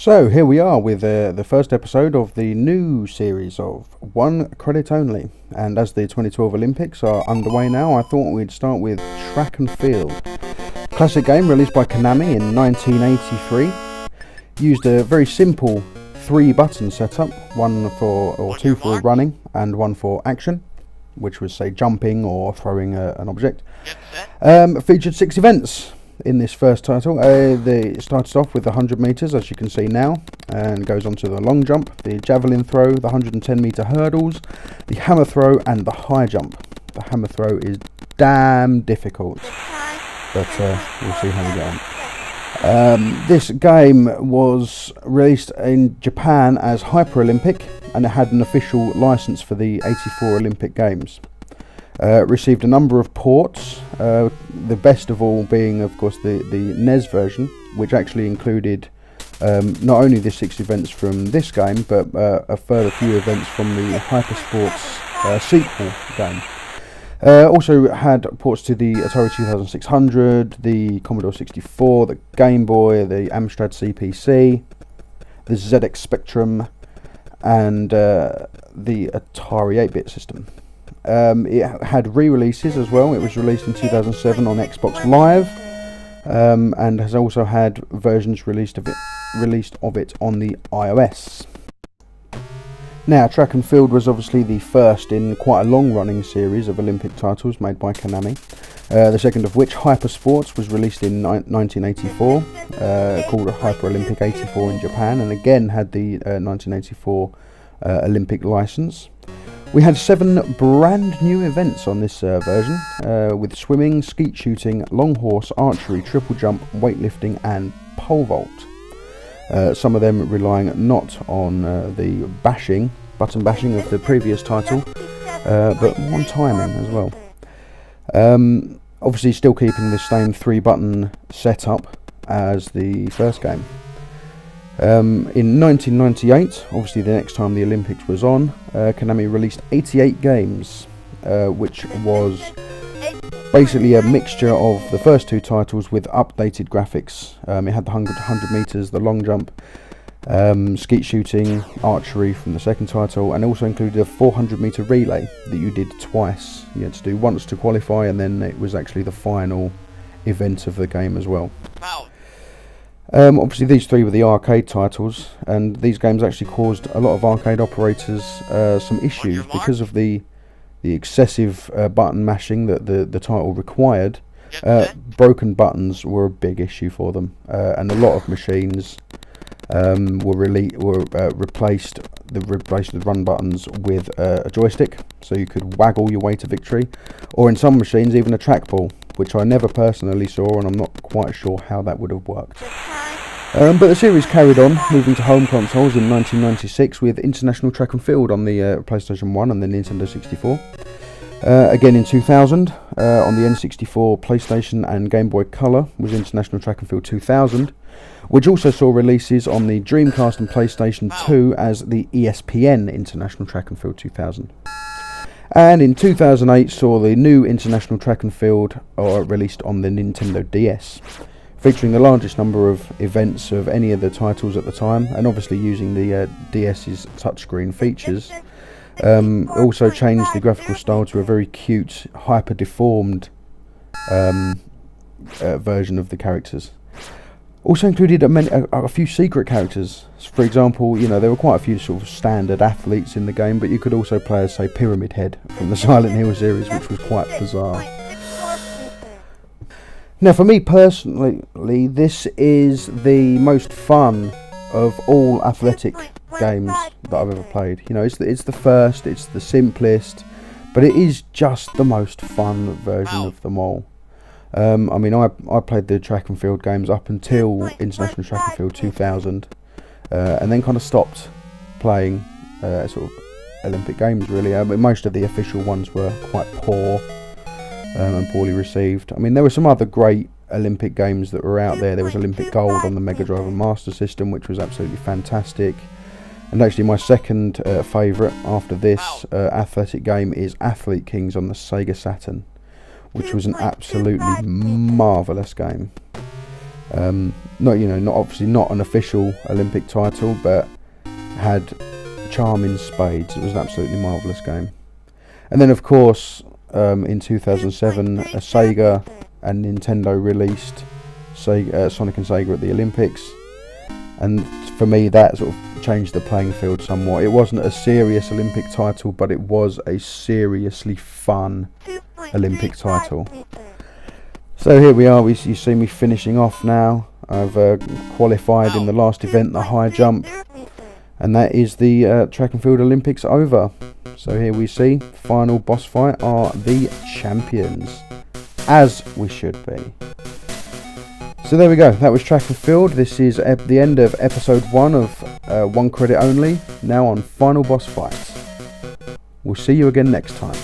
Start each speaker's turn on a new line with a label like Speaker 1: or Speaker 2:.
Speaker 1: So here we are with the first episode of the new series of One Credit Only, and as the 2012 Olympics are underway now, I thought we'd start with Track and Field. Classic game released by Konami in 1983, used a very simple 3-button setup, two for running and one for action, which was say jumping or throwing an object. Featured 6 events in this first title. It started off with 100 metres, as you can see now, and goes on to the long jump, the javelin throw, the 110 metre hurdles, the hammer throw and the high jump. The hammer throw is damn difficult, but we'll see how we get on. This game was released in Japan as Hyper Olympic, and it had an official licence for the 84 Olympic Games. Received a number of ports, the best of all being of course the NES version, which actually included not only the 6 events from this game, but a further few events from the Hypersports sequel game. Also had ports to the Atari 2600, the Commodore 64, the Game Boy, the Amstrad CPC, the ZX Spectrum, and the Atari 8-bit system. It had re-releases as well. It was released in 2007 on Xbox Live, and has also had versions released of it on the iOS. Now, Track and Field was obviously the first in quite a long-running series of Olympic titles made by Konami. The second of which, Hyper Sports, was released in 1984, called Hyper Olympic 84 in Japan, and again had the 1984 Olympic license. We had 7 brand new events on this version, with swimming, skeet shooting, long horse, archery, triple jump, weightlifting and pole vault. Some of them relying not on the button bashing of the previous title, but one timing as well. Obviously still keeping the same 3-button setup as the first game. In 1998, obviously the next time the Olympics was on, Konami released 88 games, which was basically a mixture of the first 2 titles with updated graphics. It had the 100 metres, the long jump, skeet shooting, archery from the second title, and also included a 400 metre relay that you did twice. You had to do once to qualify, and then it was actually the final event of the game as well. Wow. Obviously these 3 were the arcade titles, and these games actually caused a lot of arcade operators some issues because of the excessive button mashing that the title required. Broken buttons were a big issue for them, and a lot of machines replaced the run buttons with a joystick, so you could waggle your way to victory, or in some machines even a trackball, which I never personally saw, and I'm not quite sure how that would have worked. But the series carried on, moving to home consoles in 1996 with International Track and Field on the PlayStation 1 and the Nintendo 64. Again in 2000, on the N64, PlayStation and Game Boy Color was International Track and Field 2000, which also saw releases on the Dreamcast and PlayStation 2 as the ESPN International Track and Field 2000. And in 2008 saw the new International Track and Field released on the Nintendo DS, featuring the largest number of events of any of the titles at the time, and obviously using the DS's touchscreen features. Also changed the graphical style to a very cute, hyper-deformed version of the characters. Also included a few secret characters. For example, there were quite a few sort of standard athletes in the game, but you could also play as, say, Pyramid Head from the Silent Hill series, which was quite bizarre. Now, for me personally, this is the most fun of all athletic games that I've ever played. It's the first, it's the simplest, but it is just the most fun version of them all. I played the Track and Field games up until International Track and Field 2000, and then kind of stopped playing sort of Olympic games really. Most of the official ones were quite poor and poorly received. There were some other great Olympic games that were out there. There was Olympic Gold on the Mega Drive and Master System, which was absolutely fantastic. And actually my second favourite after this athletic game is Athlete Kings on the Sega Saturn, which was an absolutely marvellous game. Not obviously not an official Olympic title, but had charm in spades. It was an absolutely marvellous game. And then of course in 2007 Sega and Nintendo released Sonic and Sega at the Olympics, and for me that sort of changed the playing field somewhat. It wasn't a serious Olympic title, but it was a seriously fun Olympic title. So here we are, you see me finishing off now. I've qualified in the last event, the high jump, and that is the track and field Olympics over. So here we see, final boss fight are the champions, as we should be. So there we go, that was track and field. This is the end of episode 1 of 1 credit only, now on final boss fights. We'll see you again next time.